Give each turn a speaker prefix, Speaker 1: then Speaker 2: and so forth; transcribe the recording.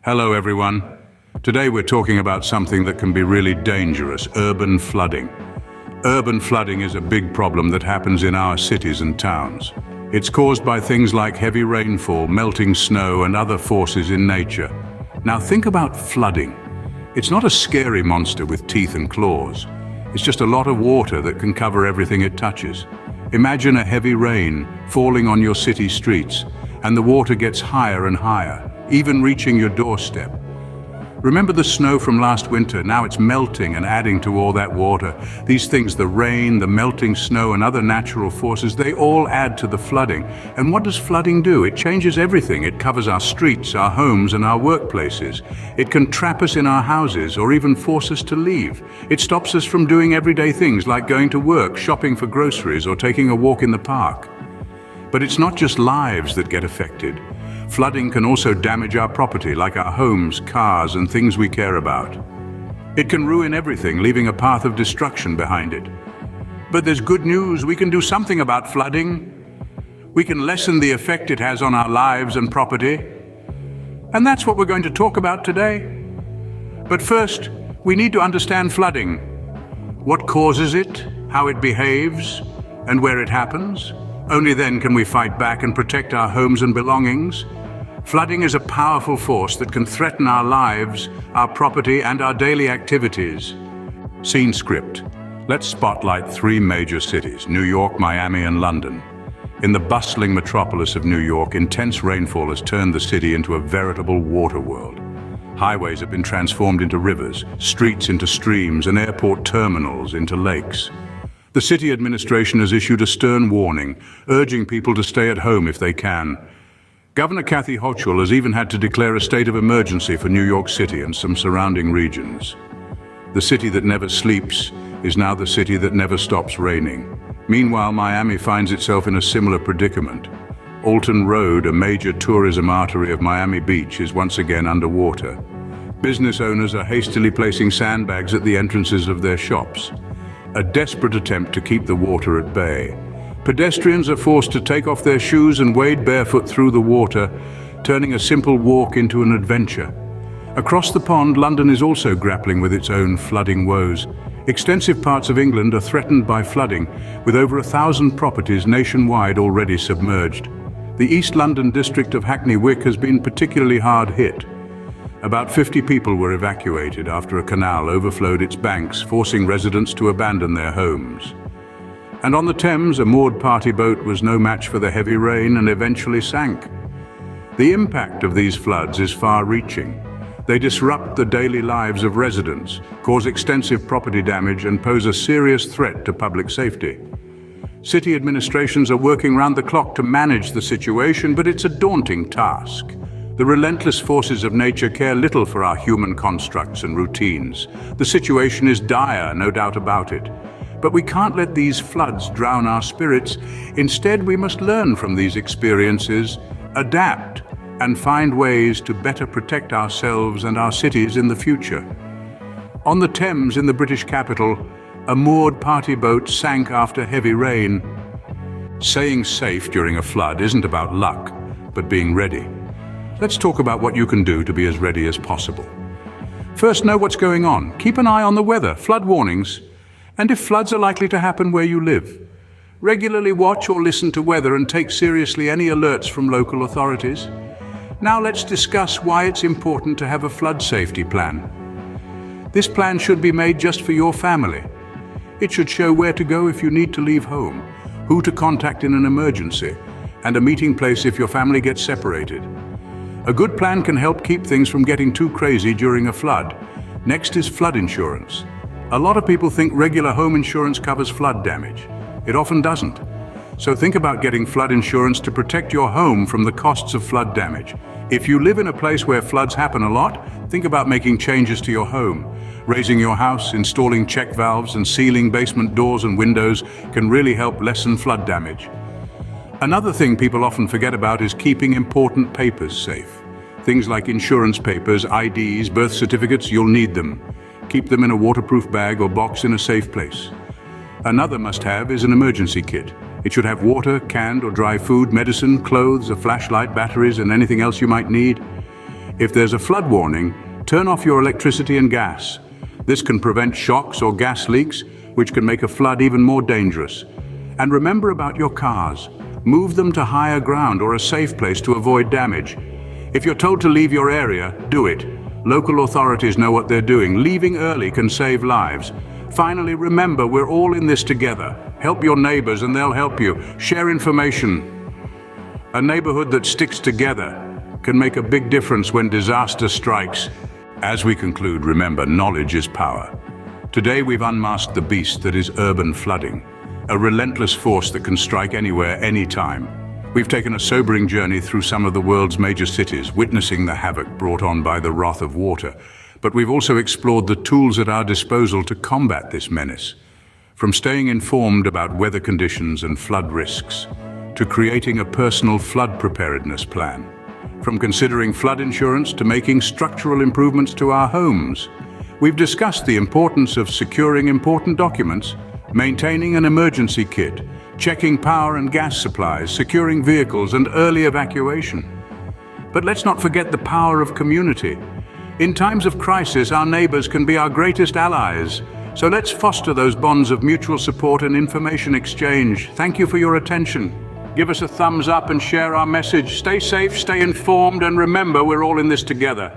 Speaker 1: Hello everyone. Today we're talking about something that can be really dangerous, urban flooding. Urban flooding is a big problem that happens in our cities and towns. It's caused by things like heavy rainfall, melting snow, and other forces in nature. Now think about flooding. It's not a scary monster with teeth and claws. It's just a lot of water that can cover everything it touches. Imagine a heavy rain falling on your city streets, and the water gets higher and higher, even reaching your doorstep. Remember the snow from last winter? Now it's melting and adding to all that water. These things, the rain, the melting snow, and other natural forces, they all add to the flooding. And what does flooding do? It changes everything. It covers our streets, our homes, and our workplaces. It can trap us in our houses or even force us to leave. It stops us from doing everyday things like going to work, shopping for groceries, or taking a walk in the park. But it's not just lives that get affected. Flooding can also damage our property, like our homes, cars, and things we care about. It can ruin everything, leaving a path of destruction behind it. But there's good news. We can do something about flooding. We can lessen the effect it has on our lives and property. And that's what we're going to talk about today. But first, we need to understand flooding. What causes it, how it behaves, and where it happens. Only then can we fight back and protect our homes and belongings. Flooding is a powerful force that can threaten our lives, our property, and our daily activities. Scene script. Let's spotlight three major cities, New York, Miami, and London. In the bustling metropolis of New York, intense rainfall has turned the city into a veritable water world. Highways have been transformed into rivers, streets into streams, and airport terminals into lakes. The city administration has issued a stern warning, urging people to stay at home if they can. Governor Kathy Hochul has even had to declare a state of emergency for New York City and some surrounding regions. The city that never sleeps is now the city that never stops raining. Meanwhile, Miami finds itself in a similar predicament. Alton Road, a major tourism artery of Miami Beach, is once again underwater. Business owners are hastily placing sandbags at the entrances of their shops, a desperate attempt to keep the water at bay. Pedestrians are forced to take off their shoes and wade barefoot through the water, turning a simple walk into an adventure. Across the pond, London is also grappling with its own flooding woes. Extensive parts of England are threatened by flooding, with over 1,000 properties nationwide already submerged. The East London district of Hackney Wick has been particularly hard hit. About 50 people were evacuated after a canal overflowed its banks, forcing residents to abandon their homes. And on the Thames, a moored party boat was no match for the heavy rain and eventually sank. The impact of these floods is far-reaching. They disrupt the daily lives of residents, cause extensive property damage, and pose a serious threat to public safety. City administrations are working round the clock to manage the situation, but it's a daunting task. The relentless forces of nature care little for our human constructs and routines. The situation is dire, no doubt about it. But we can't let these floods drown our spirits. Instead, we must learn from these experiences, adapt, and find ways to better protect ourselves and our cities in the future. On the Thames in the British capital, a moored party boat sank after heavy rain. Staying safe during a flood isn't about luck, but being ready. Let's talk about what you can do to be as ready as possible. First, know what's going on. Keep an eye on the weather, flood warnings, and if floods are likely to happen where you live. Regularly watch or listen to weather and take seriously any alerts from local authorities. Now let's discuss why it's important to have a flood safety plan. This plan should be made just for your family. It should show where to go if you need to leave home, who to contact in an emergency, and a meeting place if your family gets separated. A good plan can help keep things from getting too crazy during a flood. Next is flood insurance. A lot of people think regular home insurance covers flood damage. It often doesn't. So think about getting flood insurance to protect your home from the costs of flood damage. If you live in a place where floods happen a lot, think about making changes to your home. Raising your house, installing check valves, and sealing basement doors and windows can really help lessen flood damage. Another thing people often forget about is keeping important papers safe. Things like insurance papers, IDs, birth certificates, you'll need them. Keep them in a waterproof bag or box in a safe place. Another must-have is an emergency kit. It should have water, canned or dry food, medicine, clothes, a flashlight, batteries, and anything else you might need. If there's a flood warning, turn off your electricity and gas. This can prevent shocks or gas leaks, which can make a flood even more dangerous. And remember about your cars. Move them to higher ground or a safe place to avoid damage. If you're told to leave your area, do it. Local authorities know what they're doing. Leaving early can save lives. Finally, remember, we're all in this together. Help your neighbors and they'll help you. Share information. A neighborhood that sticks together can make a big difference when disaster strikes. As we conclude, remember, knowledge is power. Today we've unmasked the beast that is urban flooding, a relentless force that can strike anywhere, anytime. We've taken a sobering journey through some of the world's major cities, witnessing the havoc brought on by the wrath of water. But we've also explored the tools at our disposal to combat this menace. From staying informed about weather conditions and flood risks, to creating a personal flood preparedness plan. From considering flood insurance to making structural improvements to our homes. We've discussed the importance of securing important documents, maintaining an emergency kit, checking power and gas supplies, securing vehicles, and early evacuation. But let's not forget the power of community. In times of crisis, our neighbors can be our greatest allies. So let's foster those bonds of mutual support and information exchange. Thank you for your attention. Give us a thumbs up and share our message. Stay safe, stay informed, and remember, we're all in this together.